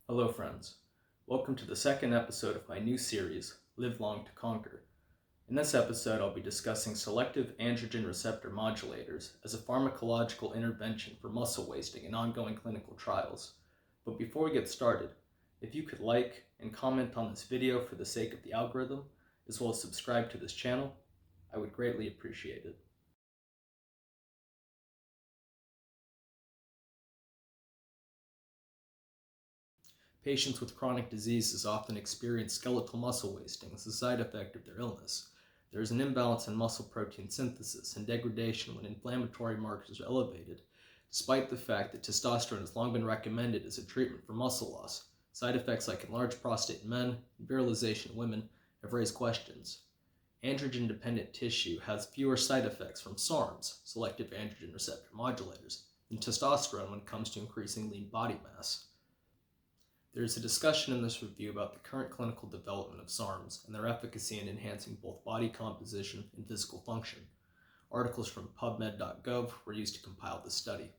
Hello friends, welcome to the second episode of my new series, Live Long to Conquer. In this episode I'll be discussing selective androgen receptor modulators as a pharmacological intervention for muscle wasting in ongoing clinical trials. But before we get started, if you could like and comment on this video for the sake of the algorithm, as well as subscribe to this channel, I would greatly appreciate it. Patients with chronic diseases often experience skeletal muscle wasting as a side effect of their illness. There is an imbalance in muscle protein synthesis and degradation when inflammatory markers are elevated, despite the fact that testosterone has long been recommended as a treatment for muscle loss. Side effects like enlarged prostate in men and virilization in women have raised questions. Androgen-dependent tissue has fewer side effects from SARMs, selective androgen receptor modulators, than testosterone when it comes to increasing lean body mass. There is a discussion in this review about the current clinical development of SARMs and their efficacy in enhancing both body composition and physical function. Articles from PubMed.gov were used to compile this study.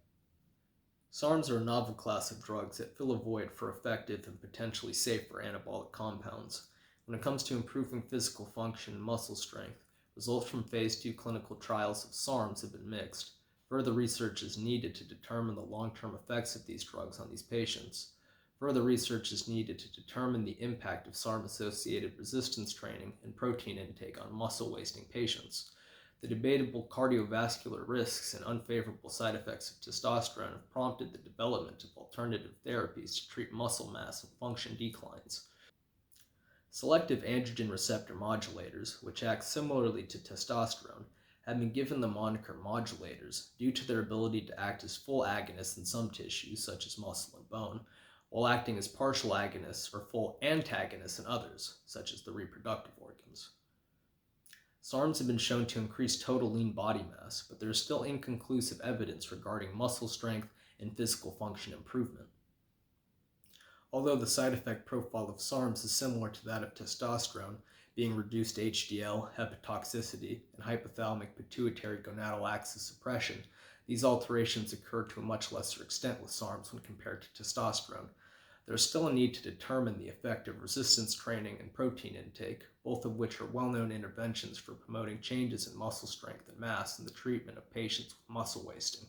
SARMs are a novel class of drugs that fill a void for effective and potentially safer anabolic compounds. When it comes to improving physical function and muscle strength, results from phase 2 clinical trials of SARMs have been mixed. Further research is needed to determine the long-term effects of these drugs on these patients. Further research is needed to determine the impact of SARM-associated resistance training and protein intake on muscle-wasting patients. The debatable cardiovascular risks and unfavorable side effects of testosterone have prompted the development of alternative therapies to treat muscle mass and function declines. Selective androgen receptor modulators, which act similarly to testosterone, have been given the moniker modulators due to their ability to act as full agonists in some tissues, such as muscle and bone, while acting as partial agonists or full antagonists in others, such as the reproductive organs. SARMs have been shown to increase total lean body mass, but there is still inconclusive evidence regarding muscle strength and physical function improvement. Although the side effect profile of SARMs is similar to that of testosterone, being reduced HDL, hepatotoxicity, and hypothalamic pituitary gonadal axis suppression, these alterations occur to a much lesser extent with SARMs when compared to testosterone. There is still a need to determine the effect of resistance training and protein intake, both of which are well-known interventions for promoting changes in muscle strength and mass in the treatment of patients with muscle wasting.